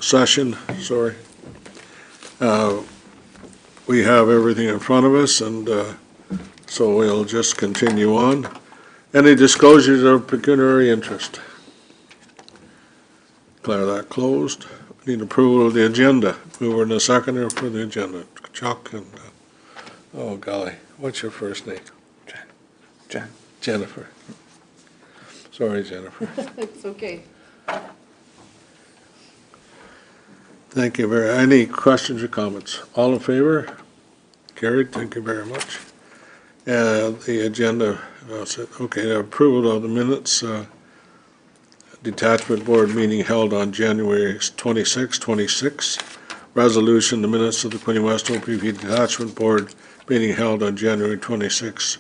session, sorry. We have everything in front of us, and so we'll just continue on. Any disclosures of pecuniary interest? Declare that closed. Need approval of the agenda. Mover and a seconder for the agenda. Chuck and, oh golly, what's your first name? Jen. Jennifer. Sorry, Jennifer. It's okay. Thank you very, any questions or comments? All in favor? Carried, thank you very much. The agenda, okay, approval of the minutes, Detachment Board meeting held on January 26. Resolution, the minutes of the Quinte West OPP Detachment Board meeting held on January 26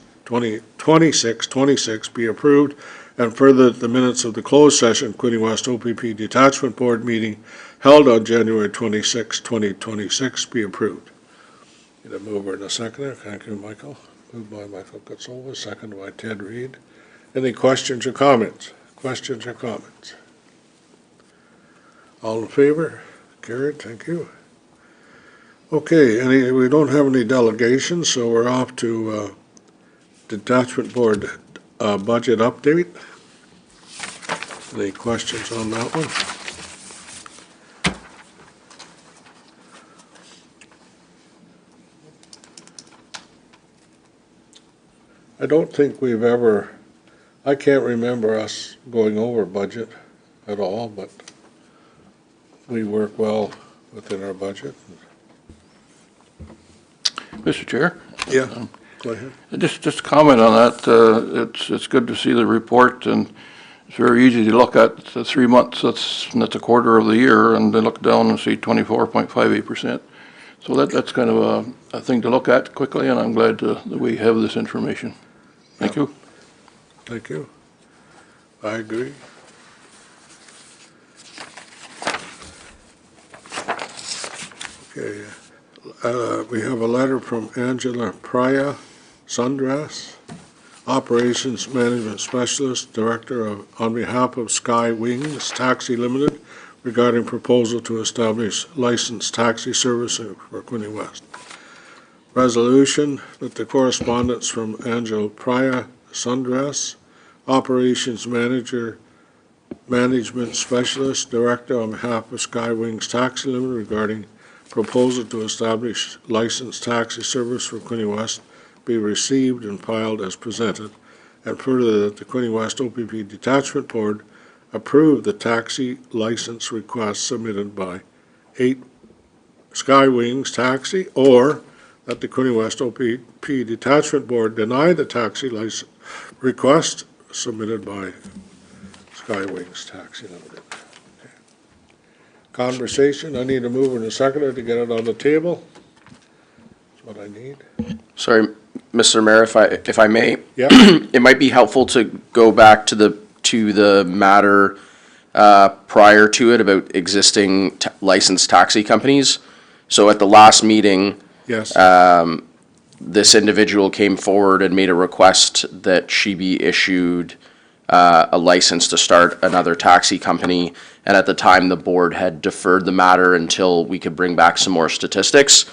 be approved, and further the minutes of the closed session Quinte West OPP Detachment Board meeting held on January 26, 2026 be approved. Need a mover and a seconder. Thank you, Michael. Moved by Michael Kotsola, seconded by Ted Reed. Any questions or comments? Questions or comments? All in favor? Carried, thank you. Okay, we don't have any delegations, so we're off to Detachment Board budget update. Any questions on that one? I don't think we've ever, I can't remember us going over budget at all, but we work well within our budget. Mr. Chair? Yeah, go ahead. Just comment on that. It's good to see the report, and it's very easy to look at the 3 months, that's a quarter of the year, and then look down and see 24.58%. So that's kind of a thing to look at quickly, and I'm glad that we have this information. Thank you. Thank you. I agree. Okay, we have a letter from Angela Praya Sundras, Operations Management Specialist, Director on behalf of Sky Wings Taxi Limited, regarding proposal to establish licensed taxi service for Quinte West. Resolution that the correspondence from Angela Praya Sundras, Operations Management Specialist, Director on behalf of Sky Wings Taxi Limited, regarding proposal to establish licensed taxi service for Quinte West be received and filed as presented, and further that the Quinte West OPP Detachment Board approve the taxi license request submitted by 8 Sky Wings Taxi, or that the Quinte West OPP Detachment Board deny the taxi license request submitted by Sky Wings Taxi Limited. Okay. Conversation, I need a mover and a seconder to get it on the table. That's what I need. Sorry, Mr. Mayor, if I may. Yeah. It might be helpful to go back to the matter prior to it about existing licensed taxi companies. So at the last meeting, Yes. This individual came forward and made a request that she be issued a license to start another taxi company. And at the time, the board had deferred the matter until we could bring back some more statistics,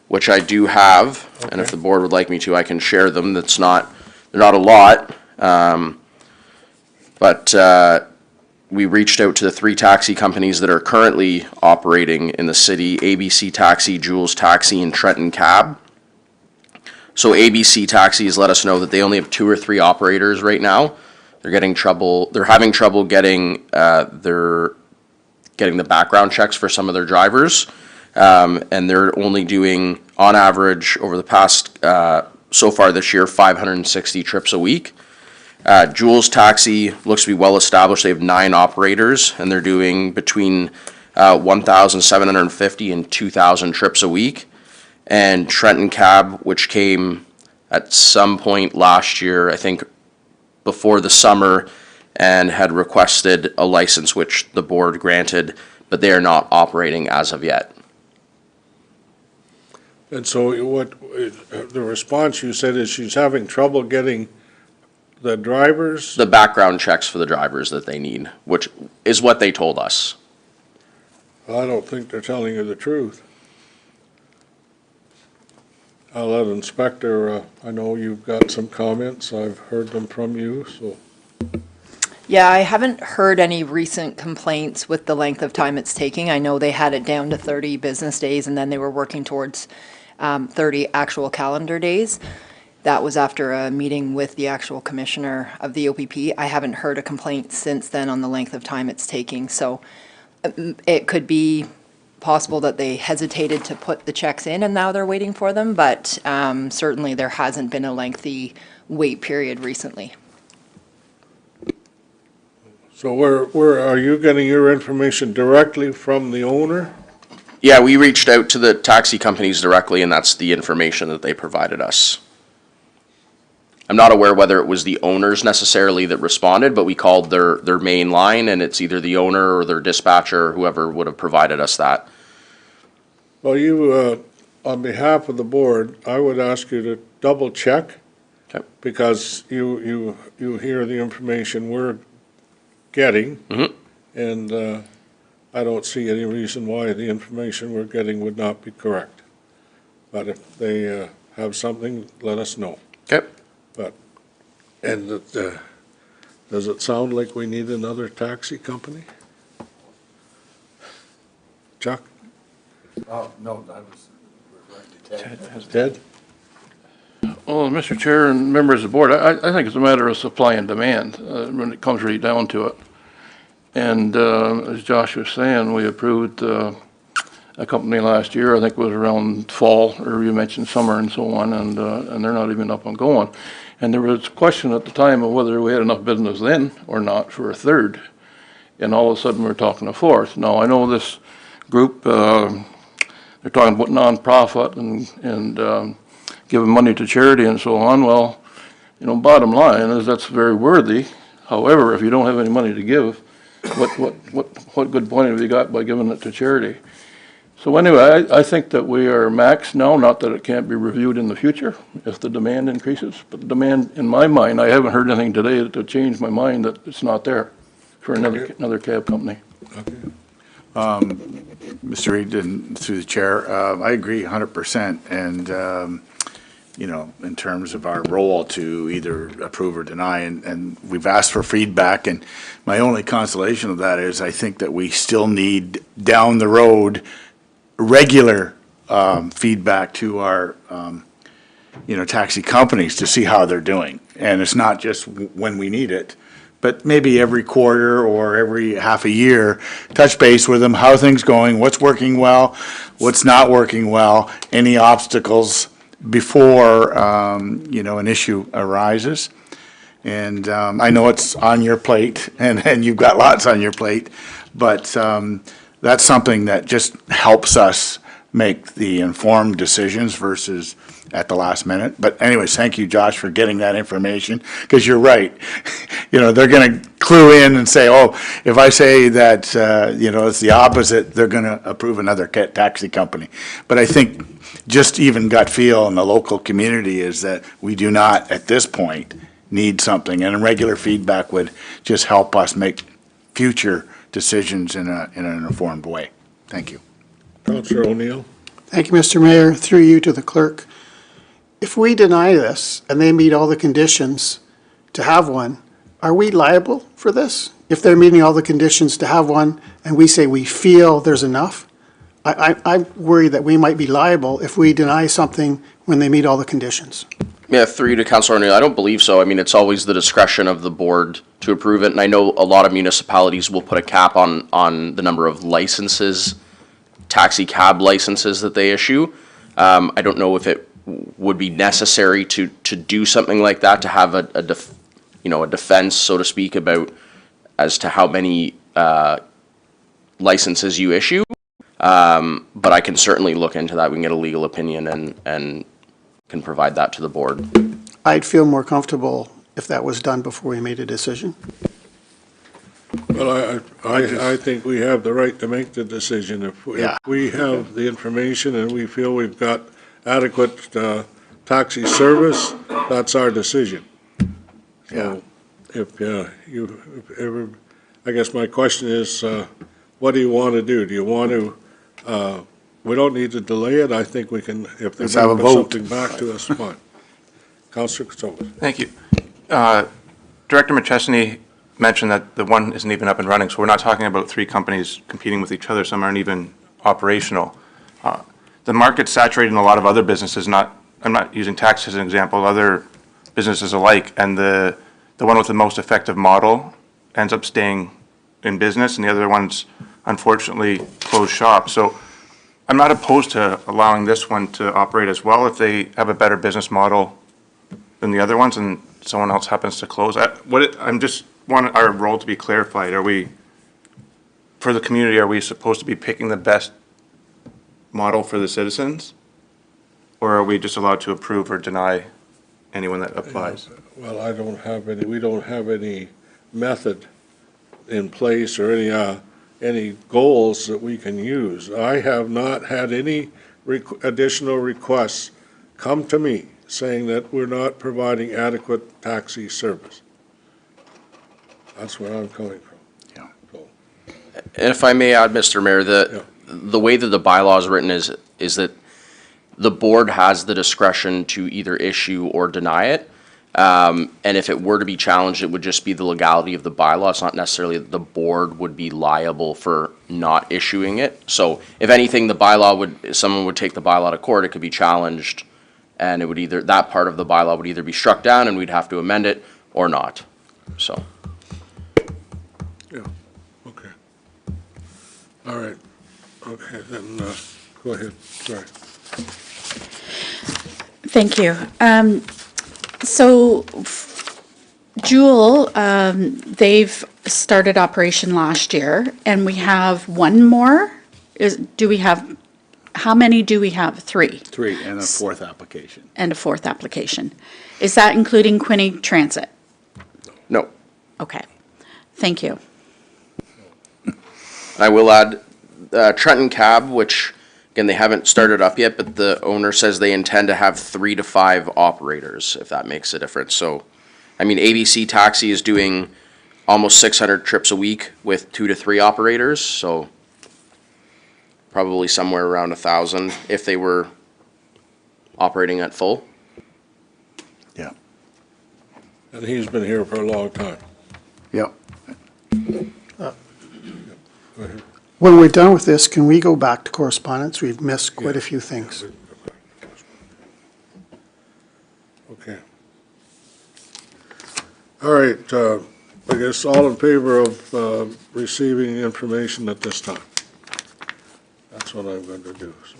which I do have. Okay. And if the board would like me to, I can share them. They're not a lot. But we reached out to the 3 taxi companies that are currently operating in the city: ABC Taxi, Jules Taxi, and Trenton Cab. So ABC Taxi has let us know that they only have 2 or 3 operators right now. They're having trouble getting the background checks for some of their drivers, and they're only doing, on average, over the past so far this year, 560 trips a week. Jules Taxi looks to be well established. They have 9 operators, and they're doing between 1,750 and 2,000 trips a week. And Trenton Cab, which came at some point last year, I think before the summer, and had requested a license, which the board granted, but they are not operating as of yet. And so what the response you said is she's having trouble getting the drivers? The background checks for the drivers that they need, which is what they told us. I don't think they're telling you the truth. I'll let Inspector, I know you've got some comments, I've heard them from you, so. Yeah, I haven't heard any recent complaints with the length of time it's taking. I know they had it down to 30 business days, and then they were working towards 30 actual calendar days. That was after a meeting with the actual commissioner of the OPP. I haven't heard a complaint since then on the length of time it's taking. So it could be possible that they hesitated to put the checks in and now they're waiting for them, but certainly there hasn't been a lengthy wait period recently. So where are you getting your information directly from the owner? Yeah, we reached out to the taxi companies directly, and that's the information that they provided us. I'm not aware whether it was the owners necessarily that responded, but we called their main line, and it's either the owner or their dispatcher or whoever would have provided us that. Well, you, on behalf of the board, I would ask you to double check. Okay. Because you hear the information we're getting. Mhm. And I don't see any reason why the information we're getting would not be correct. But if they have something, let us know. Okay. But, and does it sound like we need another taxi company? Chuck? Oh, no, I was referring to Ted. Ted? Well, Mr. Chair and members of the board, I think it's a matter of supply and demand when it comes really down to it. And as Josh was saying, we approved a company last year, I think it was around fall, or you mentioned summer and so on, and they're not even up and going. And there was a question at the time of whether we had enough business then or not for a third. And all of a sudden, we're talking a fourth. Now, I know this group, they're talking about nonprofit and giving money to charity and so on. Well, you know, bottom line is that's very worthy. However, if you don't have any money to give, what good point have you got by giving it to charity? So anyway, I think that we are maxed now, not that it can't be reviewed in the future if the demand increases. But the demand, in my mind, I haven't heard anything today to change my mind that it's not there for another cab company. Okay. Mr. Reed, and through the chair, I agree 100%. And, you know, in terms of our role to either approve or deny, and we've asked for feedback, and my only consolation of that is I think that we still need down the road regular feedback to our, you know, taxi companies to see how they're doing. And it's not just when we need it, but maybe every quarter or every half a year, touch base with them, how are things going, what's working well, what's not working well, any obstacles before, you know, an issue arises. And I know it's on your plate, and you've got lots on your plate, but that's something that just helps us make the informed decisions versus at the last minute. But anyways, thank you, Josh, for getting that information, because you're right. You know, they're going to clue in and say, oh, if I say that, you know, it's the opposite, they're going to approve another taxi company. But I think just even gut feel in the local community is that we do not, at this point, need something. And regular feedback would just help us make future decisions in an informed way. Thank you. Councillor O'Neill? Thank you, Mr. Mayor. Through you to the clerk. If we deny this and they meet all the conditions to have one, are we liable for this? If they're meeting all the conditions to have one and we say we feel there's enough, I worry that we might be liable if we deny something when they meet all the conditions. Yeah, through you to Councillor O'Neill, I don't believe so. I mean, it's always the discretion of the board to approve it, and I know a lot of municipalities will put a cap on the number of licenses, taxi cab licenses that they issue. I don't know if it would be necessary to do something like that, to have a defense, so to speak, about as to how many licenses you issue. But I can certainly look into that. We can get a legal opinion and can provide that to the board. I'd feel more comfortable if that was done before we made a decision. Well, I think we have the right to make the decision. If we have the information and we feel we've got adequate taxi service, that's our decision. So if I guess my question is, what do you want to do? Do you want to, we don't need to delay it. I think we can, if they Let's have a bring vote. something back to us, fine. Counselor Katoa. Thank you. Director McChesney mentioned that the one isn't even up and running, so we're not talking about three companies competing with each other. Some aren't even operational. The market's saturated in a lot of other businesses, I'm not using tax as an example, other businesses alike, and the one with the most effective model ends up staying in business, and the other ones unfortunately close shop. So I'm not opposed to allowing this one to operate as well if they have a better business model than the other ones and someone else happens to close. I'm just want our role to be clarified. Are we, for the community, are we supposed to be picking the best model for the citizens? Or are we just allowed to approve or deny anyone that applies? Well, we don't have any method in place or any goals that we can use. I have not had any additional requests come to me saying that we're not providing adequate taxi service. That's where I'm coming from. Yeah. So, And if I may add, Mr. Mayor, the way that the bylaw is written is that the board has the discretion to either issue or deny it. And if it were to be challenged, it would just be the legality of the bylaw. It's not necessarily that the board would be liable for not issuing it. So if anything, if someone would take the bylaw to court, it could be challenged, and it would that part of the bylaw would either be struck down and we'd have to amend it or not. So. yeah, okay. All right, okay, then, go ahead, sorry. Thank you. So Jewel, they've started operation last year, and we have one more. How many do we have? Three. Three, and a fourth application. And a fourth application. Is that including Quinte Transit? No. Okay. Thank you. I will add Trenton Cab, which, again, they haven't started up yet, but the owner says they intend to have 3 to 5 operators, if that makes a difference. So, I mean, ABC Taxi is doing almost 600 trips a week with 2 to 3 operators, so probably somewhere around 1,000 if they were operating at full. Yeah. And he's been here for a long time. Yep. Go ahead. When we're done with this, can we go back to correspondence? We've missed quite a few things. Okay. All right, I guess all in favor of receiving information at this time? That's what I'm going to do, so.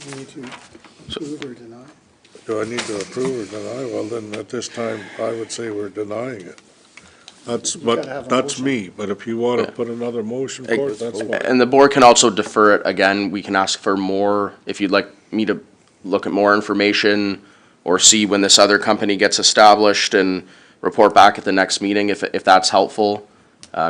We need to approve or deny? Do I need to approve or deny? Well, then, at this time, I would say we're denying it. gotta have a That's motion. me, but if you want to put another motion for it, that's fine. And the board can also defer it. Again, we can ask for more, if you'd like me to look at more information or see when this other company gets established and report back at the next meeting, if that's helpful.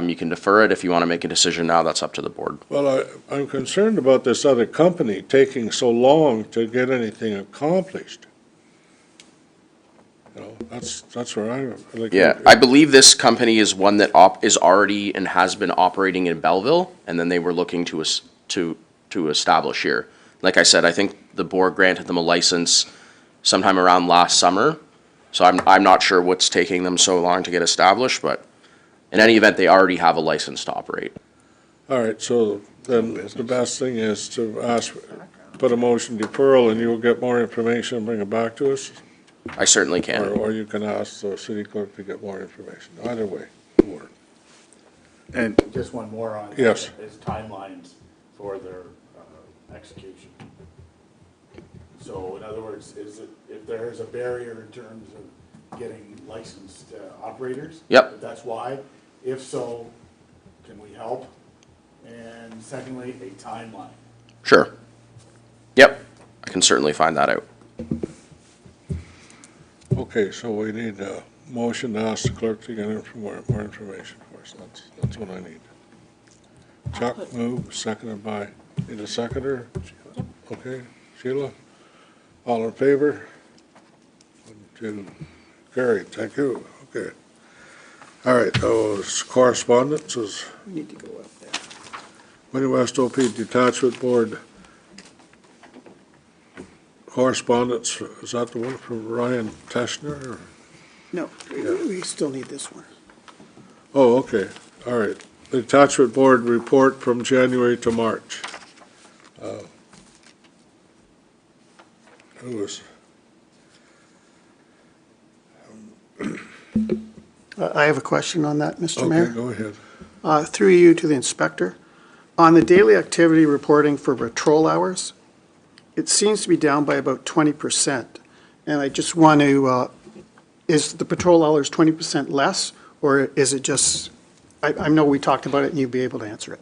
You can defer it. If you want to make a decision now, that's up to the board. Well, I'm concerned about this other company taking so long to get anything accomplished. You know, that's where I'm, like. Yeah, I believe this company is one that is already and has been operating in Belleville, and then they were looking to establish here. Like I said, I think the board granted them a license sometime around last summer, so I'm not sure what's taking them so long to get established, but in any event, they already have a license to operate. All right, so then the best thing is to put a motion deferral, and you'll get more information and bring it back to us? I certainly can. Or you can ask the city clerk to get more information. Either way, it'll work. And Just one more on. Yes. Is timelines for their execution. So in other words, if there is a barrier in terms of getting licensed operators? Yep. If that's why, if so, can we help? And secondly, a timeline. Sure. Yep, I can certainly find that out. Okay, so we need a motion to ask the clerk to get more information for us. That's what I need. Chuck moved, seconded by, need a seconder? Okay, Sheila? All in favor? 1, 2, carried, thank you, okay. All right, those correspondences, We need to go up there. Quinte West OP Detachment Board correspondence, is that the one from Ryan Teschner? Or- No, we still need this one. Oh, okay, all right. The Detachment Board report from January to March. Who was, I have a question on that, Mr. okay, Mayor. go ahead. Through you to the inspector. On the daily activity reporting for patrol hours, it seems to be down by about 20%. And I just want to, is the patrol hours 20% less, or is it just, I know we talked about it and you'd be able to answer it.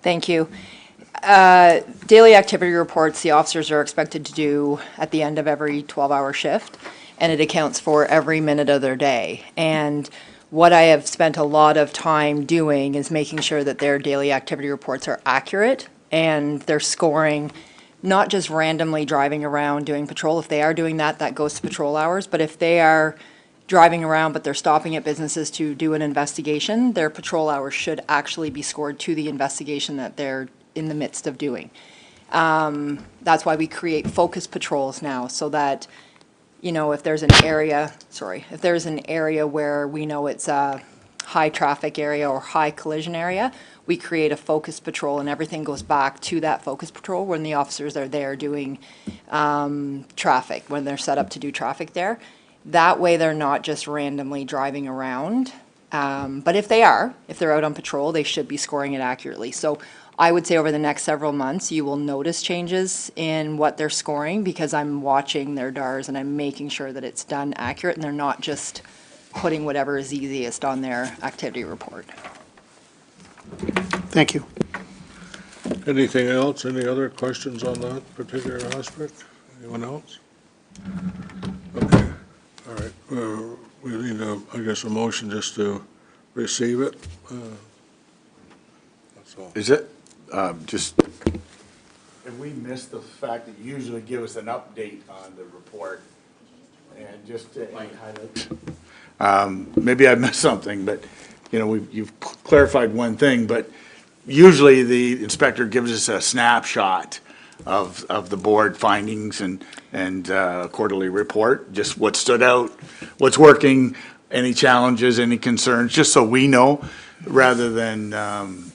Thank you. Daily activity reports, the officers are expected to do at the end of every 12-hour shift, and it accounts for every minute of their day. And what I have spent a lot of time doing is making sure that their daily activity reports are accurate, and they're scoring not just randomly driving around doing patrol. If they are doing that, that goes to patrol hours. But if they are driving around but they're stopping at businesses to do an investigation, their patrol hours should actually be scored to the investigation that they're in the midst of doing. That's why we create focus patrols now, so that, you know, if there's an area, if there's an area where we know it's a high traffic area or high collision area, we create a focus patrol and everything goes back to that focus patrol when the officers are there doing traffic, when they're set up to do traffic there. That way they're not just randomly driving around. But if they're out on patrol, they should be scoring it accurately. So I would say over the next several months, you will notice changes in what they're scoring, because I'm watching their DARs and I'm making sure that it's done accurate and they're not just putting whatever is easiest on their activity report. Thank you. Anything else? Any other questions on that particular aspect? Anyone else? Okay, all right. We need, I guess, a motion just to receive it. That's all. Is it, just, if we missed the fact that you usually give us an update on the report, and just to highlight, maybe I missed something, but, you know, you've clarified one thing, but usually the inspector gives us a snapshot of the board findings and quarterly report, just what stood out, what's working, any challenges, any concerns, just so we know, rather than,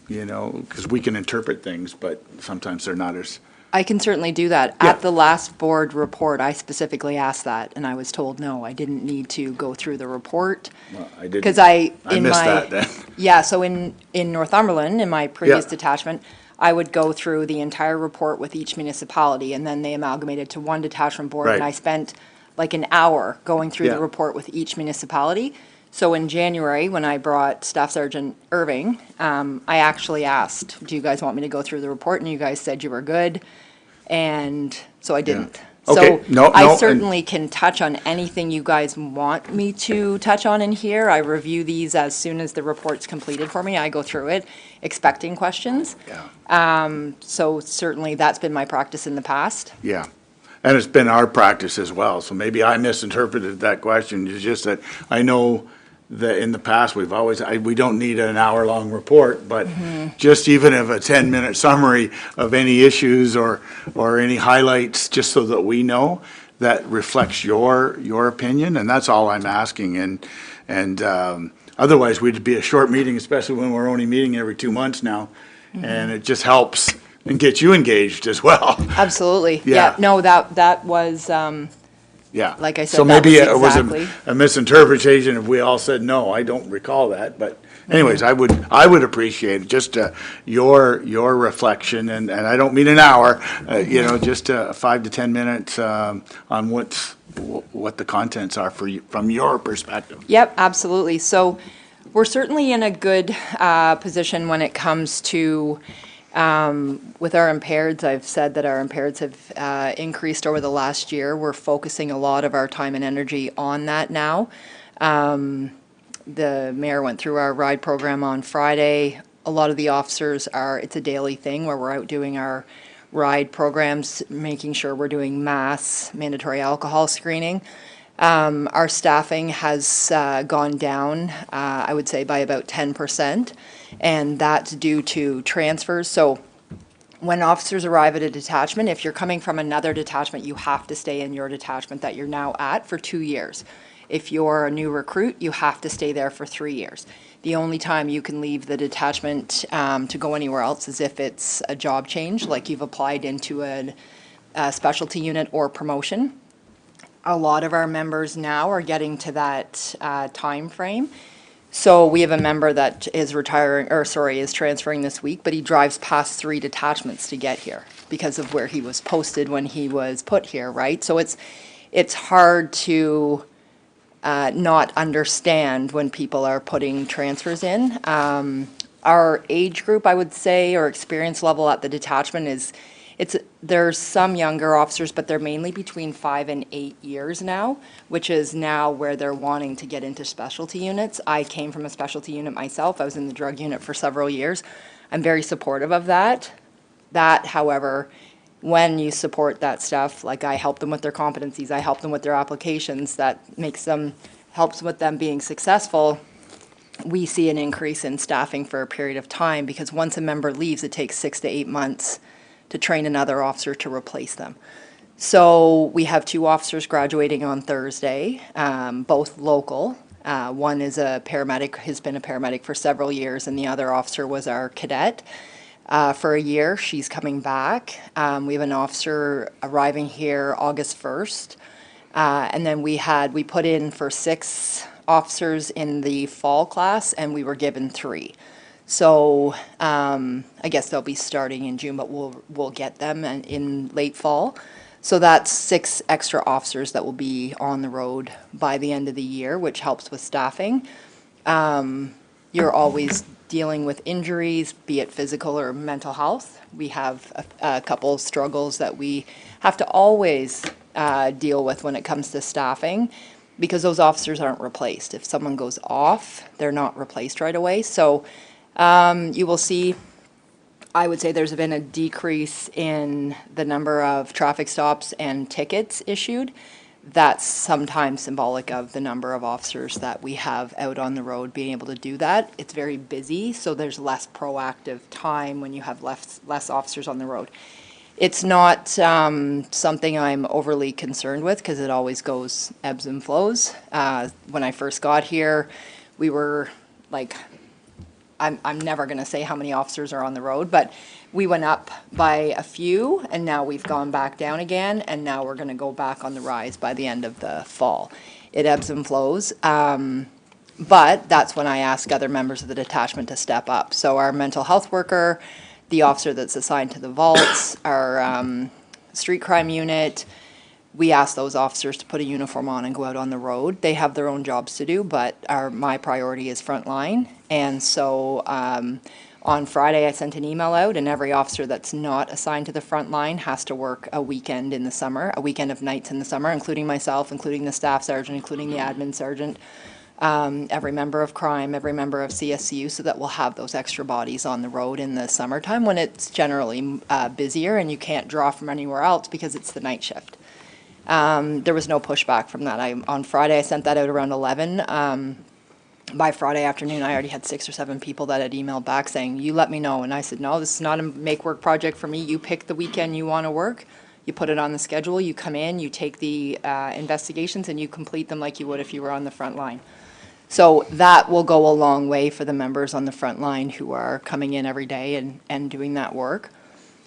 you know, because we can interpret things, but sometimes they're not as. I can certainly do that. Yeah. At the last board report, I specifically asked that, and I was told, no, I didn't need to go through the report. Well, I didn't. Because I missed that then. Yeah, so in Northumberland, in my previous Yeah. detachment, I would go through the entire report with each municipality, and then they amalgamated to one detachment board. And Right. I spent like an hour going through the Yeah. report with each municipality. So in January, when I brought Staff Sergeant Irving, I actually asked, do you guys want me to go through the report? And you guys said you were good. And so I didn't. Okay. So No, I and- certainly can touch on anything you guys want me to touch on in here. I review these as soon as the report's completed for me. I go through it expecting questions. Yeah. So certainly that's been my practice in the past. Yeah, and it's been our practice as well, so maybe I misinterpreted that question. It's just that I know that in the past, we've always, we don't need an hour-long report, but just even if a 10-minute summary of any issues or any highlights, just so that we know, that reflects your opinion, and that's all I'm asking. And otherwise, we'd be a short meeting, especially when we're only meeting every 2 months now, and it just helps and gets you engaged as well. Absolutely. Yeah. No, that was, Yeah. Like I said, So that maybe was it was exactly- a misinterpretation if we all said no. I don't recall that, but anyways, I would appreciate it, just your reflection, and I don't mean an hour, you know, just 5 to 10 minutes on what the contents are for you, from your perspective. Yep, absolutely. So we're certainly in a good position when it comes to, with our impaireds. I've said that our impaireds have increased over the last year. We're focusing a lot of our time and energy on that now. The mayor went through our ride program on Friday. A lot of the officers it's a daily thing where we're out doing our ride programs, making sure we're doing mass mandatory alcohol screening. Our staffing has gone down, I would say, by about 10%, and that's due to transfers. So when officers arrive at a detachment, if you're coming from another detachment, you have to stay in your detachment that you're now at for 2 years. If you're a new recruit, you have to stay there for 3 years. The only time you can leave the detachment to go anywhere else is if it's a job change, like you've applied into a specialty unit or promotion. A lot of our members now are getting to that time frame. So we have a member that is is transferring this week, but he drives past 3 detachments to get here because of where he was posted when he was put here, right? So it's hard to not understand when people are putting transfers in. Our age group, I would say, or experience level at the detachment there's some younger officers, but they're mainly between 5 and 8 years now, which is now where they're wanting to get into specialty units. I came from a specialty unit myself. I was in the drug unit for several years. I'm very supportive of that. However, when you support that stuff, like I help them with their competencies, I help them with their applications, that helps with them being successful, we see an increase in staffing for a period of time, because once a member leaves, it takes 6 to 8 months to train another officer to replace them. So we have 2 officers graduating on Thursday, both local. One is a paramedic, has been a paramedic for several years, and the other officer was our cadet for a year. She's coming back. We have an officer arriving here August 1st. And then we put in for 6 officers in the fall class, and we were given 3. So I guess they'll be starting in June, but we'll get them in late fall. So that's 6 extra officers that will be on the road by the end of the year, which helps with staffing. You're always dealing with injuries, be it physical or mental health. We have a couple struggles that we have to always deal with when it comes to staffing, because those officers aren't replaced. If someone goes off, they're not replaced right away. So you will see, I would say there's been a decrease in the number of traffic stops and tickets issued. That's sometimes symbolic of the number of officers that we have out on the road being able to do that. It's very busy, so there's less proactive time when you have less officers on the road. It's not something I'm overly concerned with, because it always goes ebbs and flows. When I first got here, we were like, I'm never going to say how many officers are on the road, but we went up by a few, and now we've gone back down again, and now we're going to go back on the rise by the end of the fall. It ebbs and flows, but that's when I ask other members of the detachment to step up. So our mental health worker, the officer that's assigned to the vaults, our street crime unit, we ask those officers to put a uniform on and go out on the road. They have their own jobs to do, but my priority is frontline. And so on Friday, I sent an email out, and every officer that's not assigned to the front line has to work a weekend in the summer, a weekend of nights in the summer, including myself, including the staff sergeant, including the admin sergeant, every member of crime, every member of CSCU, so that we'll have those extra bodies on the road in the summertime when it's generally busier and you can't draw from anywhere else because it's the night shift. There was no pushback from that. On Friday, I sent that out around 11. By Friday afternoon, I already had 6 or 7 people that had emailed back saying, you let me know. And I said, no, this is not a make-work project for me. You pick the weekend you want to work. You put it on the schedule. You come in, you take the investigations, and you complete them like you would if you were on the front line. So that will go a long way for the members on the front line who are coming in every day and doing that work.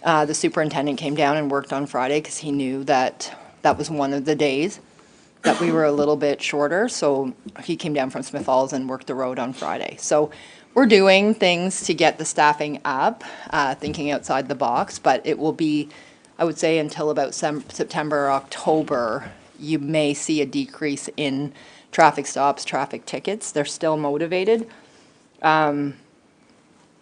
The superintendent came down and worked on Friday because he knew that was one of the days that we were a little bit shorter, so he came down from Smith Falls and worked the road on Friday. So we're doing things to get the staffing up, thinking outside the box, but it will be, I would say, until about September or October, you may see a decrease in traffic stops, traffic tickets. They're still motivated. And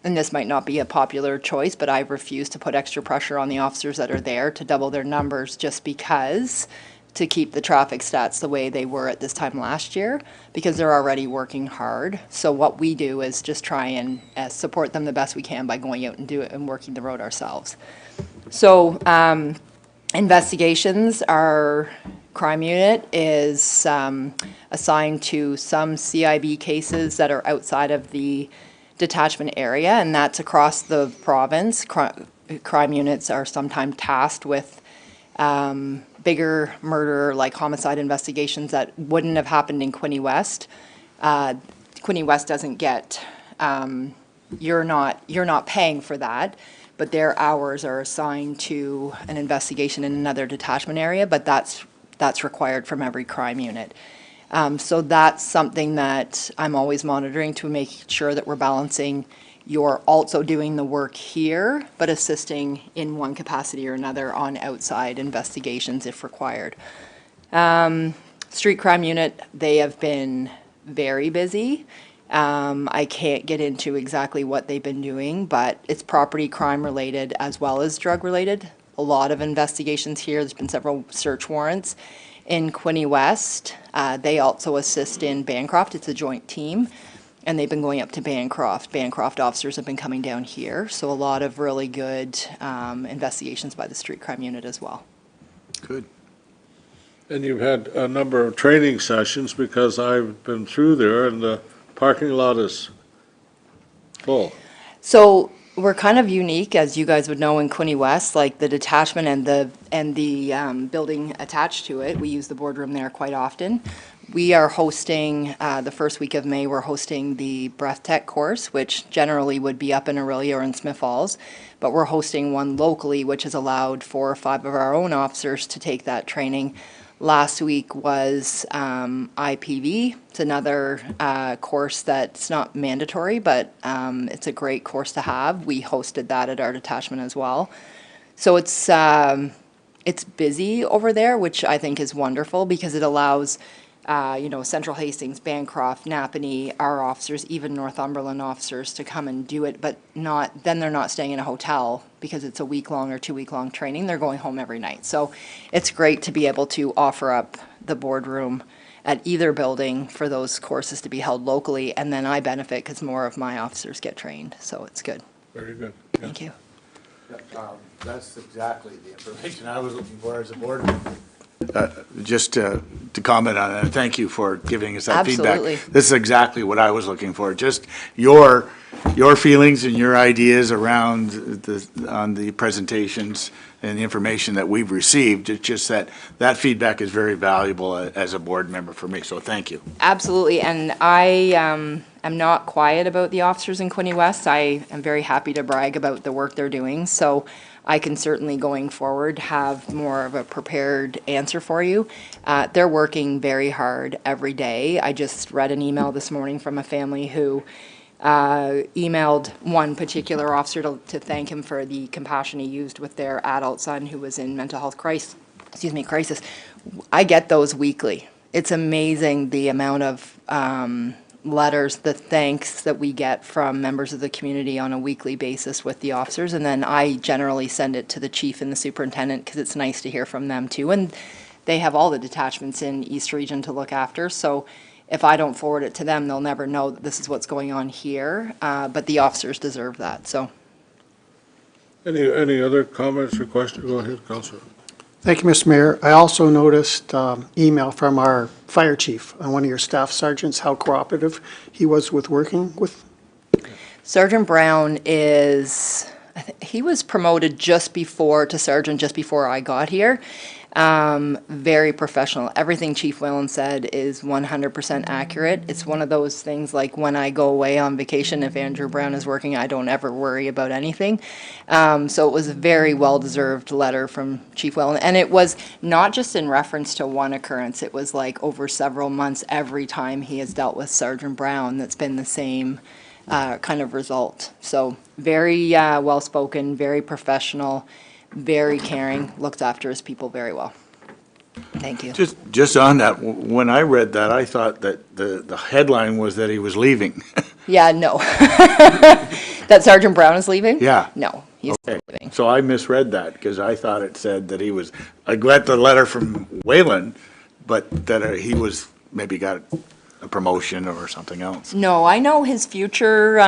this might not be a popular choice, but I refuse to put extra pressure on the officers that are there to double their numbers just because, to keep the traffic stats the way they were at this time last year, because they're already working hard. So what we do is just try and support them the best we can by going out and do it and working the road ourselves. So investigations are crime unit is assigned to some CIB cases that are outside of the detachment area, and that's across the province. Crime units are sometimes tasked with bigger murder, like homicide investigations that wouldn't have happened in Quinte West. Quinte West doesn't get, you're not paying for that, but their hours are assigned to an investigation in another detachment area, but that's required from every crime unit. So that's something that I'm always monitoring to make sure that we're balancing. You're also doing the work here, but assisting in one capacity or another on outside investigations if required. Street crime unit, they have been very busy. I can't get into exactly what they've been doing, but it's property crime related as well as drug related. A lot of investigations here. There's been several search warrants. In Quinte West, they also assist in Bancroft. It's a joint team, and they've been going up to Bancroft. Bancroft officers have been coming down here, so a lot of really good investigations by the street crime unit as well. Good. And you've had a number of training sessions, because I've been through there and the parking lot is full. So we're kind of unique, as you guys would know, in Quinte West, like the detachment and the building attached to it. We use the boardroom there quite often. We are hosting, the first week of May, we're hosting the Breath Tech course, which generally would be up in Aurelia or in Smith Falls. But we're hosting one locally, which has allowed 4 or 5 of our own officers to take that training. Last week was IPV. It's another course that's not mandatory, but it's a great course to have. We hosted that at our detachment as well. So it's busy over there, which I think is wonderful because it allows Central Hastings, Bancroft, Napanee, our officers, even Northumberland officers to come and do it, but then they're not staying in a hotel because it's a week-long or 2-week-long training. They're going home every night. So it's great to be able to offer up the boardroom at either building for those courses to be held locally, and then I benefit because more of my officers get trained. So it's good. Very good. Yeah. Thank you. That's exactly the information I was looking for as a board member. Just to comment on it, thank you for giving us that feedback. Absolutely. This is exactly what I was looking for, just your feelings and your ideas around on the presentations and the information that we've received. It's just that feedback is very valuable as a board member for me, so thank you. Absolutely, and I am not quiet about the officers in Quinte West. I am very happy to brag about the work they're doing, so I can certainly, going forward, have more of a prepared answer for you. They're working very hard every day. I just read an email this morning from a family who emailed one particular officer to thank him for the compassion he used with their adult son who was in mental health crisis. I get those weekly. It's amazing the amount of letters, the thanks that we get from members of the community on a weekly basis with the officers, and then I generally send it to the chief and the superintendent because it's nice to hear from them too, and they have all the detachments in East Region to look after, so if I don't forward it to them, they'll never know that this is what's going on here, but the officers deserve that. So, Any other comments or questions? Go ahead, Councillor. Thank you, Mr. Mayor. I also noticed email from our fire chief and one of your staff sergeants, how cooperative he was with working with. Sergeant Brown is, he was promoted to sergeant just before I got here. Very professional. Everything Chief Whalen said is 100% accurate. It's one of those things like when I go away on vacation, if Andrew Brown is working, I don't ever worry about anything. So it was a very well-deserved letter from Chief Whalen. And it was not just in reference to one occurrence. It was like over several months, every time he has dealt with Sergeant Brown, that's been the same kind of result. So very well-spoken, very professional, very caring, looked after his people very well. Thank you. Just on that, when I read that, I thought that the headline was that he was leaving. Yeah, no. That Sergeant Brown is leaving? Yeah. No, he's Okay. leaving. So I misread that because I thought it said that he was, I got the letter from Whalen, but that he was, maybe got a promotion or something else. No, I know his future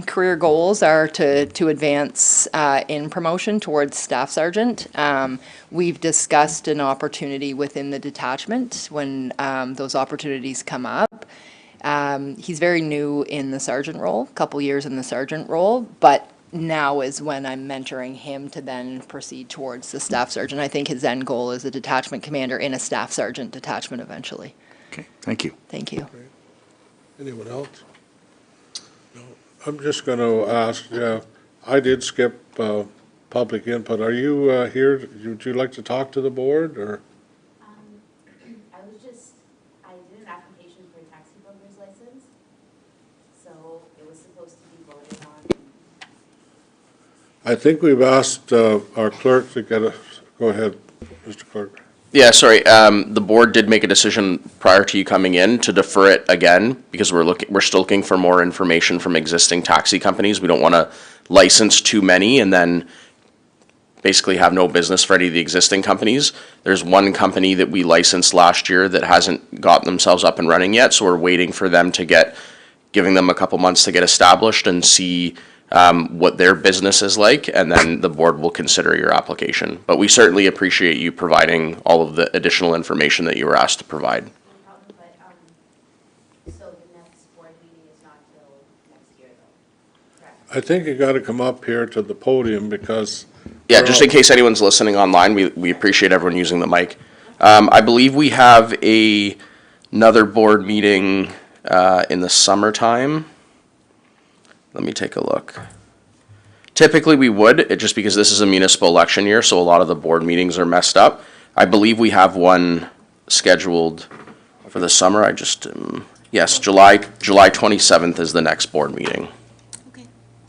career goals are to advance in promotion towards staff sergeant. We've discussed an opportunity within the detachment when those opportunities come up. He's very new in the sergeant role, a couple years in the sergeant role, but now is when I'm mentoring him to then proceed towards the staff sergeant. I think his end goal is a detachment commander in a staff sergeant detachment eventually. Okay, thank you. Thank you. Anyone else? No. I'm just going to ask, I did skip public input. Are you here? Would you like to talk to the board, or? I did an application for a taxi broker's license, so it was supposed to be voted on. I think we've asked our clerk to get a, go ahead, Mr. Clerk. Yeah, sorry, the board did make a decision prior to you coming in to defer it again, because we're still looking for more information from existing taxi companies. We don't want to license too many and then basically have no business for any of the existing companies. There's one company that we licensed last year that hasn't gotten themselves up and running yet, so we're waiting for them to giving them a couple months to get established and see what their business is like, and then the board will consider your application. But we certainly appreciate you providing all of the additional information that you were asked to provide. No problem, but, so the next board meeting is not till next year though, correct? I think you got to come up here to the podium because. Yeah, just in case anyone's listening online, we appreciate everyone using the mic. I believe we have another board meeting in the summertime. Let me take a look. Typically, we would, just because this is a municipal election year, so a lot of the board meetings are messed up. I believe we have one scheduled for the summer. Yes, July 27th is the next board meeting. Okay.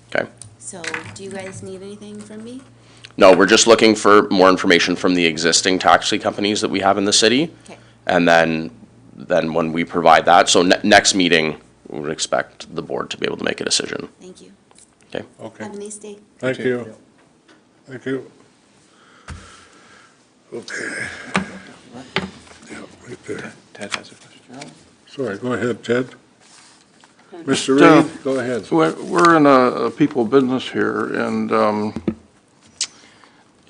Okay. So, do you guys need anything from me? No, we're just looking for more information from the existing taxi companies that we have in the city. Okay. And then when we provide that, so next meeting, we would expect the board to be able to make a decision. Thank you. Okay. Okay, Have a nice day. thank you. Thank you. Okay. Yeah, right there. Ted has a question. Sorry, go ahead, Ted. Mr. Reed, go ahead. We're in a people business here, and,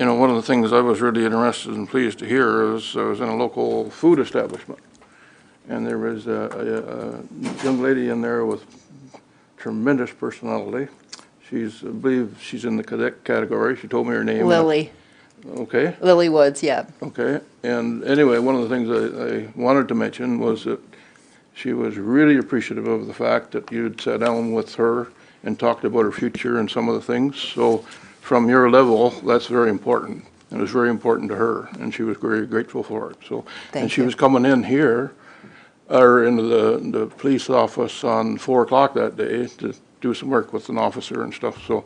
one of the things I was really interested and pleased to hear is I was in a local food establishment, and there was a young lady in there with tremendous personality. I believe she's in the cadet category. She told me her name. Lily. Okay. Lily Woods, yeah. Okay, and anyway, one of the things I wanted to mention was that she was really appreciative of the fact that you'd sat down with her and talked about her future and some of the things. So from your level, that's very important. And it was very important to her, and she was very grateful for it. So, Thank and she you. was coming in here, or into the police office on 4 o'clock that day to do some work with an officer and stuff. So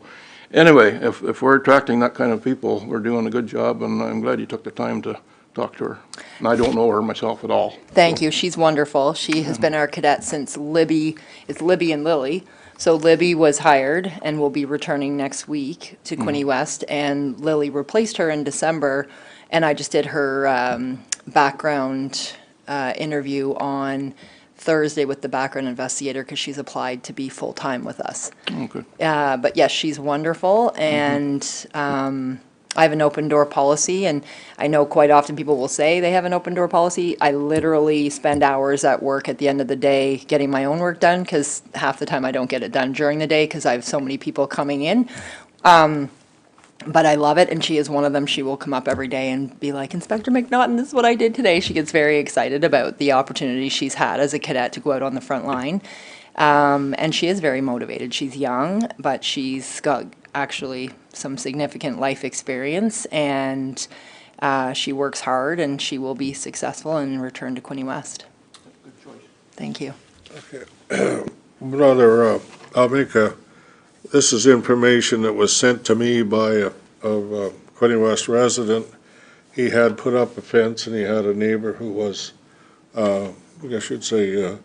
anyway, if we're attracting that kind of people, we're doing a good job, and I'm glad you took the time to talk to her. And I don't know her myself at all. Thank you. She's wonderful. She has been our cadet since it's Libby and Lily. So Libby was hired and will be returning next week to Quinte West, and Lily replaced her in December. And I just did her background interview on Thursday with the background investigator because she's applied to be full-time with us. Okay. But yes, she's wonderful, and I have an open door policy, and I know quite often people will say they have an open door policy. I literally spend hours at work at the end of the day getting my own work done, because half the time I don't get it done during the day because I have so many people coming in. But I love it, and she is one of them. She will come up every day and be like, Inspector McNaughton, this is what I did today. She gets very excited about the opportunity she's had as a cadet to go out on the front line. And she is very motivated. She's young, but she's got actually some significant life experience, and she works hard, and she will be successful and return to Quinte West. Good choice. Thank you. Brother, this is information that was sent to me by a Quinte West resident. He had put up a fence, and he had a neighbor who was, I should say,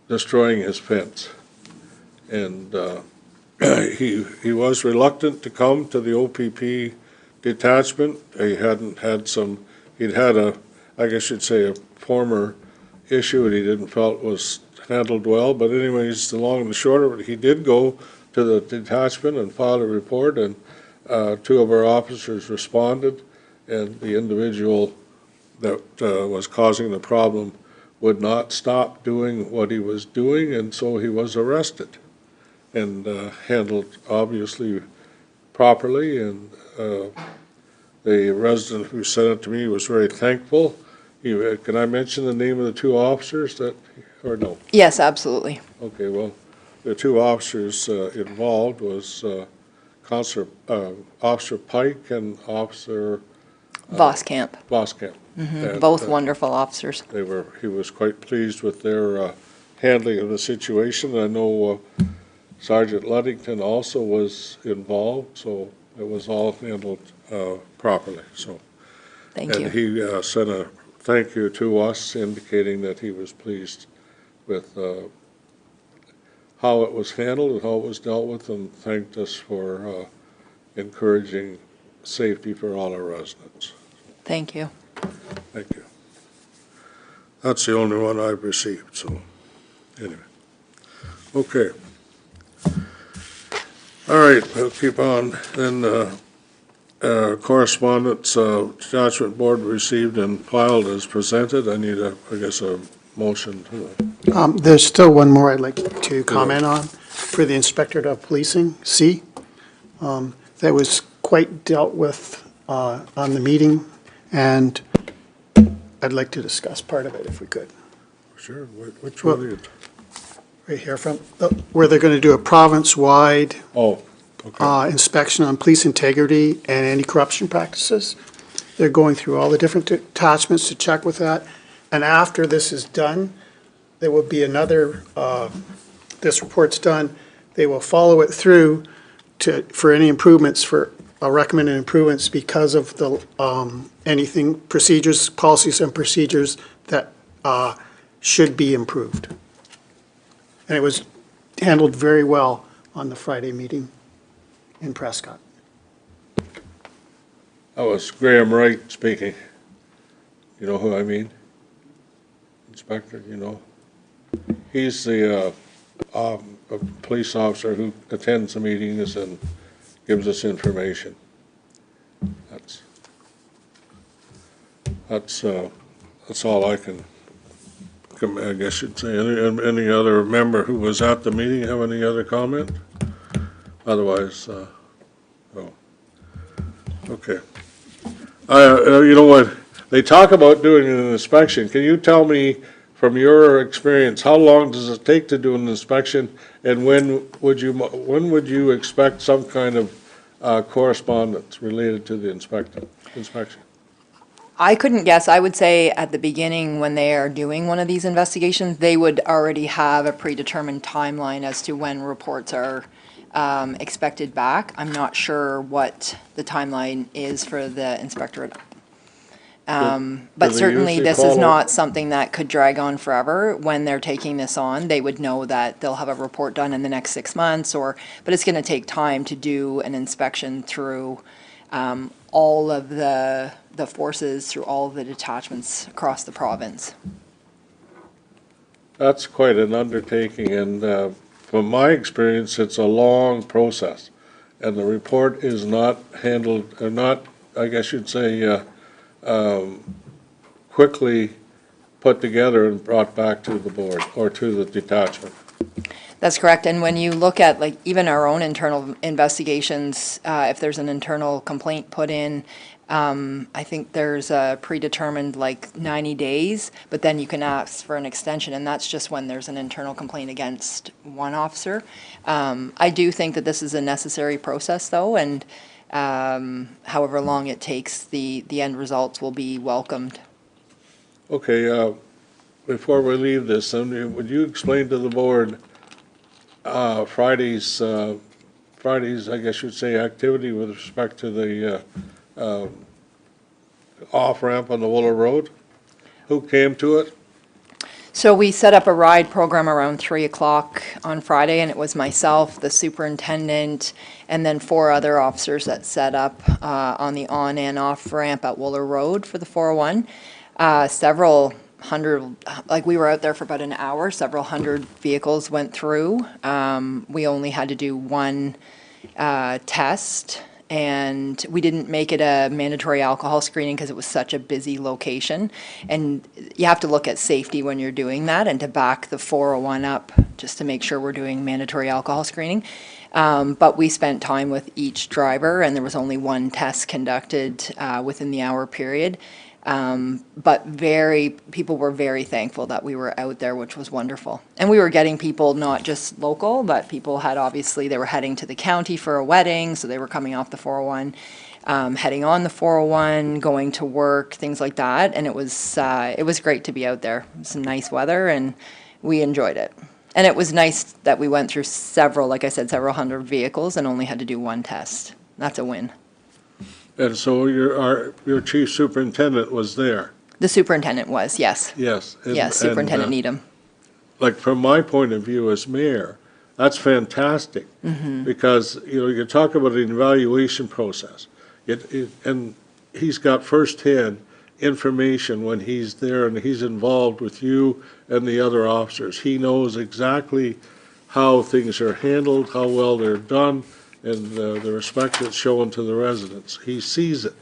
destroying his fence. And he was reluctant to come to the OPP detachment. He hadn't had he'd had a former issue that he didn't felt was handled well, but anyways, the long and the short of it, he did go to the detachment and file a report, and two of our officers responded, and the individual that was causing the problem would not stop doing what he was doing, and so he was arrested and handled obviously properly, and the resident who sent it to me was very thankful. Can I mention the name of the two officers that, or no? Yes, absolutely. Okay, well, the two officers involved was Officer Pike and Officer Voskamp, Boskamp. And, both wonderful officers. he was quite pleased with their handling of the situation. I know Sergeant Ludington also was involved, so it was all handled properly, so. Thank And you. he sent a thank you to us, indicating that he was pleased with how it was handled and how it was dealt with, and thanked us for encouraging safety for all our residents. Thank you. Thank you. That's the only one I've received, so, anyway. Okay. All right, we'll keep on. Then correspondence, Detachment Board received and filed as presented. I need I guess, a motion to. There's still one more I'd like to comment on for the Inspector of Policing, C. That was quite dealt with on the meeting, and I'd like to discuss part of it if we could. Sure, which one are you? Right here from, where they're going to do a province-wide Oh, okay. inspection on police integrity and anti-corruption practices. They're going through all the different detachments to check with that. And after this is done, there will be another, this report's done, they will follow it through for any improvements, for recommended improvements because of the, anything, procedures, policies and procedures that should be improved. And it was handled very well on the Friday meeting in Prescott. That was Graham Wright speaking. You know who I mean? Inspector, you know? He's the a police officer who attends the meetings and gives us information. That's all I can, I guess you'd say. Any other member who was at the meeting have any other comment? Otherwise, no. Okay. You know what? They talk about doing an inspection. Can you tell me, from your experience, how long does it take to do an inspection, and when would you expect some kind of correspondence related to the inspection? I couldn't guess. I would say at the beginning, when they are doing one of these investigations, they would already have a predetermined timeline as to when reports are expected back. I'm not sure what the timeline is for the inspectorate. But they certainly usually this is follow- not something that could drag on forever. When they're taking this on, they would know that they'll have a report done in the next 6 months, but it's gonna take time to do an inspection through all of the forces, through all of the detachments across the province. That's quite an undertaking, and from my experience, it's a long process, and the report is not handled, or not, I guess you'd say, quickly put together and brought back to the board or to the detachment. That's correct, and when you look at, like, even our own internal investigations, if there's an internal complaint put in, I think there's a predetermined, like, 90 days, but then you can ask for an extension, and that's just when there's an internal complaint against one officer. I do think that this is a necessary process, though, and however long it takes, the end results will be welcomed. Okay, before we leave this, would you explain to the board Friday's, I guess you'd say, activity with respect to the off-ramp on the Wooler Road? Who came to it? So we set up a ride program around 3 o'clock on Friday, and it was myself, the superintendent, and then 4 other officers that set up on the on and off ramp at Wooler Road for the 401. Several hundred, like we were out there for about an hour, several hundred vehicles went through. We only had to do one test, and we didn't make it a mandatory alcohol screening because it was such a busy location. And you have to look at safety when you're doing that, and to back the 401 up just to make sure we're doing mandatory alcohol screening. But we spent time with each driver, and there was only one test conducted within the hour period. But people were very thankful that we were out there, which was wonderful. And we were getting people not just local, but people had obviously, they were heading to the county for a wedding, so they were coming off the 401, heading on the 401, going to work, things like that. And it was great to be out there. It was some nice weather, and we enjoyed it. And it was nice that we went through like I said, several hundred vehicles and only had to do one test. That's a win. And so your chief superintendent was there? The superintendent was, yes. Yes. Yes, Superintendent Needham. Like, from my point of view as mayor, that's fantastic. Because, you talk about an evaluation process. And he's got firsthand information when he's there and he's involved with you and the other officers. He knows exactly how things are handled, how well they're done, and the respect that's shown to the residents. He sees it.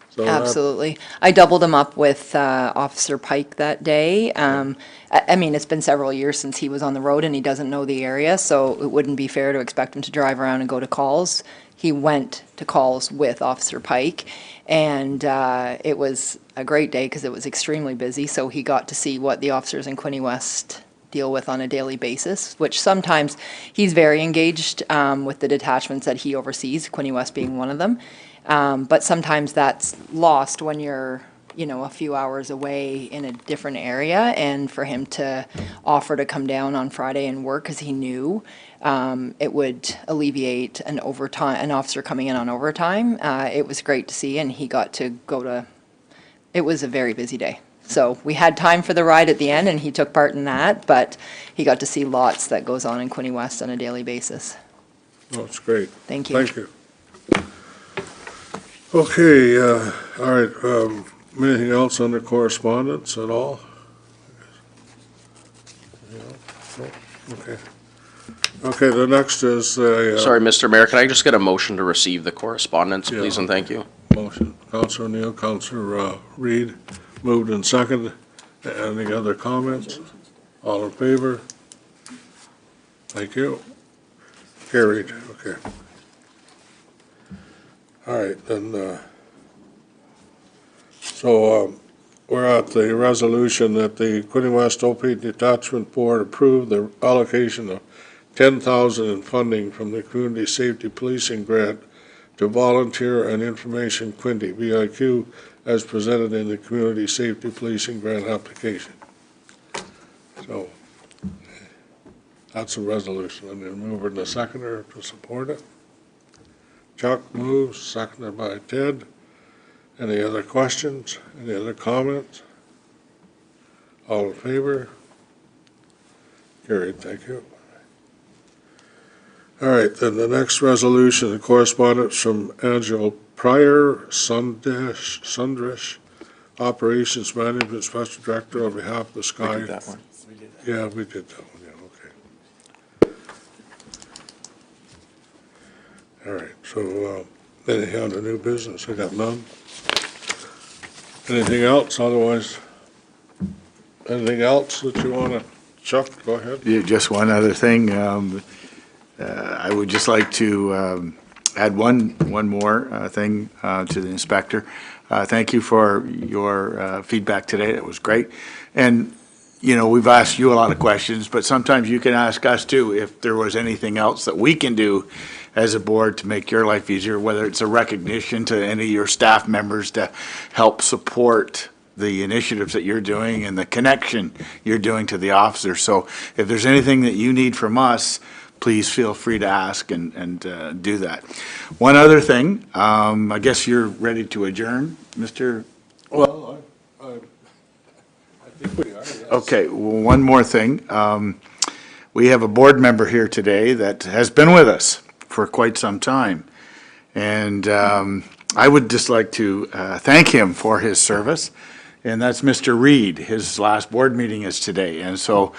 So Absolutely. I doubled him up with Officer Pike that day. I mean, it's been several years since he was on the road, and he doesn't know the area, so it wouldn't be fair to expect him to drive around and go to calls. He went to calls with Officer Pike, and it was a great day because it was extremely busy, so he got to see what the officers in Quinte West deal with on a daily basis, which sometimes he's very engaged with the detachments that he oversees, Quinte West being one of them. But sometimes that's lost when you're, a few hours away in a different area, and for him to offer to come down on Friday and work because he knew it would alleviate an officer coming in on overtime. It was great to see, and he got to it was a very busy day. So we had time for the ride at the end, and he took part in that, but he got to see lots that goes on in Quinte West on a daily basis. Oh, it's great. Thank you. Thank you. Okay, all right, anything else under correspondence at all? No? Okay. Okay, the next is Sorry, Mr. Mayor, can I just get a motion to receive the correspondence, please, and thank you? motion. Counselor O'Neill, Counselor Reid, moved and seconded. Any other comments? All in favor? Thank you. Carried, okay. All right, then, we're at the resolution that the Quinte West OPP Detachment Board approved the allocation of $10,000 in funding from the Community Safety Policing Grant to Volunteer and Information Quinte, VIQ, as presented in the Community Safety Policing Grant application. So, that's a resolution. I need a mover and a seconder to support it. Chuck moves, seconded by Ted. Any other questions? Any other comments? All in favor? Carried, thank you. All right, then the next resolution, the correspondence from Angelo Pryor, Sundrish, Operations Management Special Director on behalf of the Sky. We did that one. Yeah, we did that one, yeah, okay. All right, so, anything on the new business? I got none. Anything else? Otherwise, anything else that you want to, Chuck, go ahead. Yeah, just one other thing. I would just like to add one more thing to the inspector. Thank you for your feedback today. It was great. And, you know, we've asked you a lot of questions, but sometimes you can ask us too if there was anything else that we can do as a board to make your life easier, whether it's a recognition to any of your staff members to help support the initiatives that you're doing and the connection you're doing to the officers. So if there's anything that you need from us, please feel free to ask and do that. One other thing, I guess you're ready to adjourn, Mr. Well, I think we are, yes. Okay, well, one more thing. We have a board member here today that has been with us for quite some time. And I would just like to thank him for his service. and that's Mr. Reed. His last board meeting is today. And so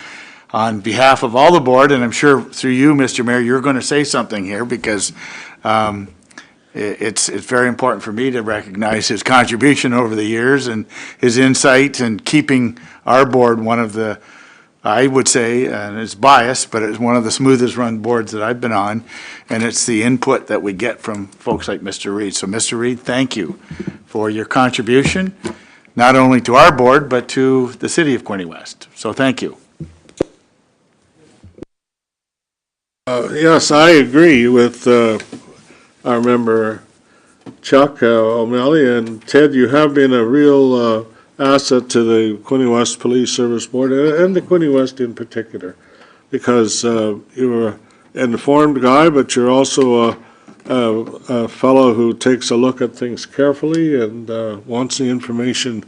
on behalf of all the board, and I'm sure through you, Mr. Mayor, you're going to say something here because it's very important for me to recognize his contribution over the years and his insight and keeping our board one of the, I would say, and it's biased, but it's one of the smoothest run boards that I've been on, and it's the input that we get from folks like Mr. Reed. So Mr. Reed, thank you for your contribution, not only to our board, but to the city of Quinte West. So thank you. Yes, I agree with our member Chuck O'Malley, and Ted, you have been a real asset to the Quinte West Police Service Board, and the Quinte West in particular, because you're an informed guy, but you're also a fellow who takes a look at things carefully and wants the information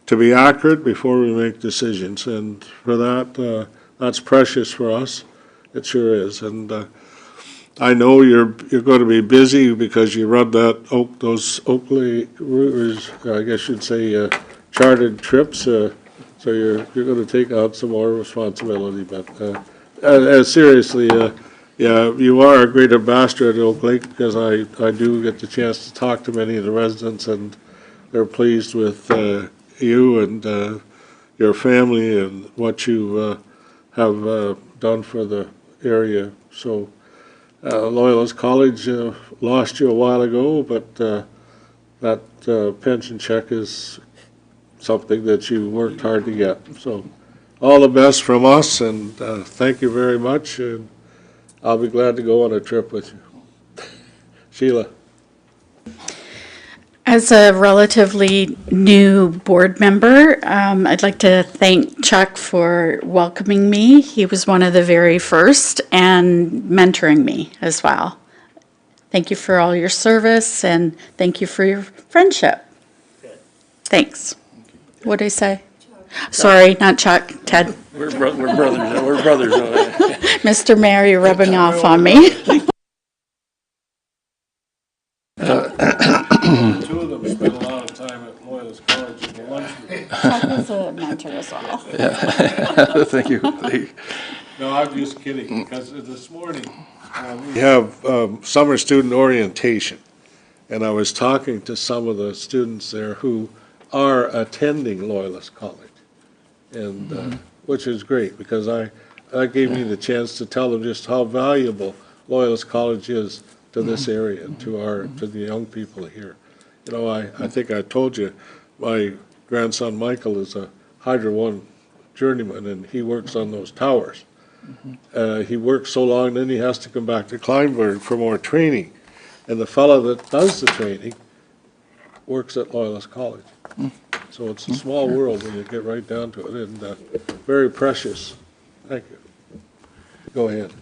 to be accurate before we make decisions, and for that, that's precious for us. It sure is, and I know you're going to be busy because you run those Oakley, I guess you'd say, chartered trips. So you're going to take out some more responsibility. But seriously, yeah, you are a great ambassador at Oak Lake because I do get the chance to talk to many of the residents, and they're pleased with you and your family and what you have done for the area. So Loyalist College lost you a while ago, but that pension check is something that you worked hard to get. So all the best from us, and thank you very much, and I'll be glad to go on a trip with you. Sheila. As a relatively new board member, I'd like to thank Chuck for welcoming me. He was one of the very first and mentoring me as well. Thank you for all your service, and thank you for your friendship. Thanks. What did I say? Sorry, not Chuck, Ted. We're brothers. We're brothers. Mr. Mayor, you're rubbing off on me. The two of them spent a lot of time at Loyalist College in the lunchroom. Chuck is a mentor as well. Thank you. No, I'm just kidding, because this morning, we have summer student orientation, and I was talking to some of the students there who are attending Loyalist College, and which is great, because that gave me the chance to tell them just how valuable Loyalist College is to this area, to the young people here. You know, I think I told you, my grandson Michael is a Hydro One journeyman, and he works on those towers. He works so long, then he has to come back to Kleinburg for more training. And the fellow that does the training works at Loyalist College. So it's a small world when you get right down to it, and very precious. Thank you. Go ahead.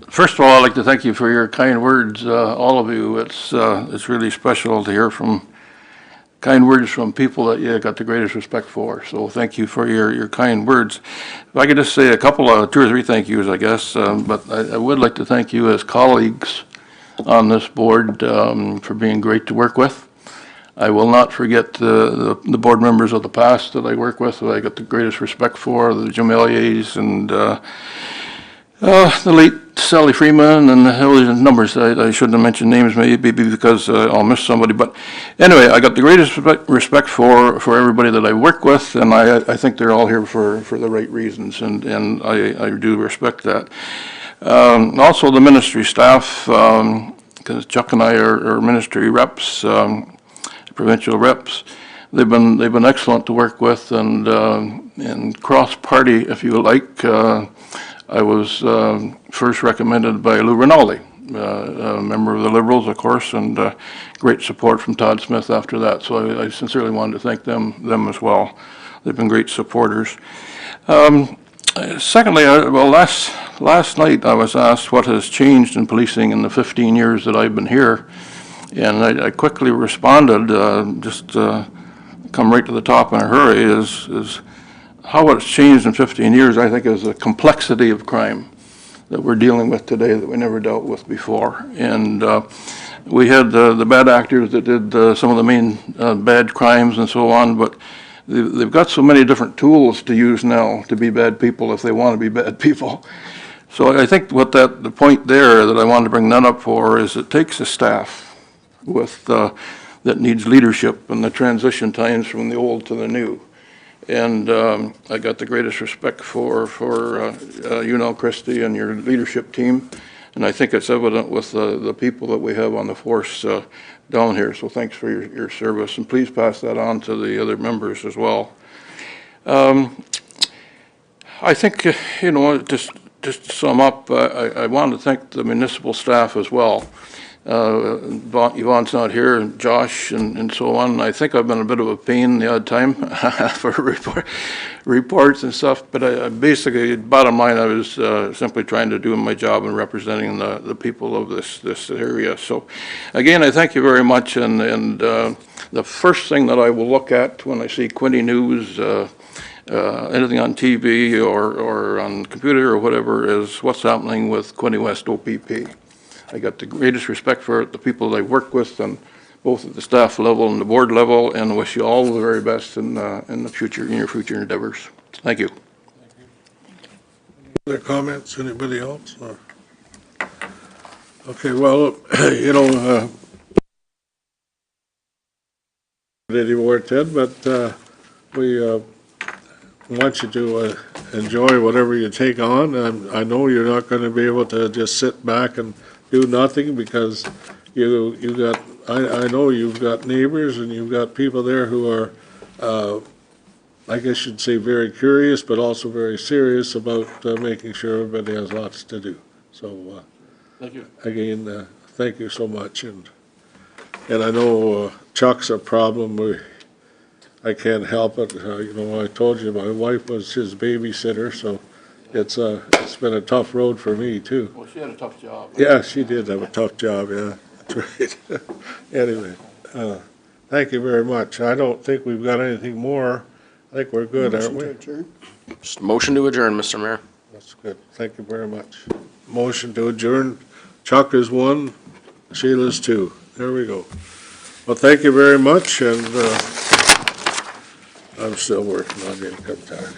First of all, I'd like to thank you for your kind words, all of you. It's really special to hear from kind words from people that you got the greatest respect for. So thank you for your kind words. If I could just say two or three thank yous, I guess, but I would like to thank you as colleagues on this board for being great to work with. I will not forget the board members of the past that I work with, that I got the greatest respect for, the Jameliers and the late Sally Freeman and the numbers. I shouldn't have mentioned names maybe because I'll miss somebody. But anyway, I got the greatest respect for everybody that I work with, and I think they're all here for the right reasons, and I do respect that. Also the ministry staff, because Chuck and I are ministry reps, provincial reps. They've been excellent to work with, and cross-party, if you like. I was first recommended by Lou Rinaldi, a member of the Liberals, of course, and great support from Todd Smith after that. So I sincerely wanted to thank them as well. They've been great supporters. Secondly, last night I was asked what has changed in policing in the 15 years that I've been here, and I quickly responded, come right to the top in a hurry, is how it's changed in 15 years, I think, is the complexity of crime. that we're dealing with today that we never dealt with before. And we had the bad actors that did some of the main bad crimes and so on, but they've got so many different tools to use now to be bad people if they want to be bad people. So I think the point there that I wanted to bring that up for is it takes a staff with, that needs leadership in the transition times from the old to the new. And I got the greatest respect for you know, Christy, and your leadership team. And I think it's evident with the people that we have on the force down here. So thanks for your service, and please pass that on to the other members as well. I think, you know, just to sum up, I want to thank the municipal staff as well. Yvonne's not here, and Josh, and so on. I think I've been a bit of a pain the odd time for reports and stuff, but basically, bottom line, I was simply trying to do my job and representing the people of this area. So, again, I thank you very much, and the first thing that I will look at when I see Quinte News, anything on TV or on computer or whatever, is what's happening with Quinte West OPP. I got the greatest respect for it, the people that I work with, and both at the staff level and the board level, and wish you all the very best in the future, in your future endeavors. Thank you. Other comments, anybody else? Okay, well, you know, anymore, Ted, but we want you to enjoy whatever you take on, and I know you're not going to be able to just sit back and do nothing, because you got, I know you've got neighbors and you've got people there who are, I guess you'd say, very curious, but also very serious about making sure everybody has lots to do. So, Thank you. Again, thank you so much, and I know Chuck's a problem. I can't help it. You know, I told you my wife was his babysitter, so it's been a tough road for me too. Well, she had a tough job. Yeah, she did have a tough job, yeah, that's right. Anyway, thank you very much. I don't think we've got anything more. I think we're good, aren't we? Just motion to adjourn, Mr. Mayor. That's good, thank you very much. Motion to adjourn. Chuck is 1, Sheila's 2. There we go. Well, thank you very much, and I'm still working on the income tax.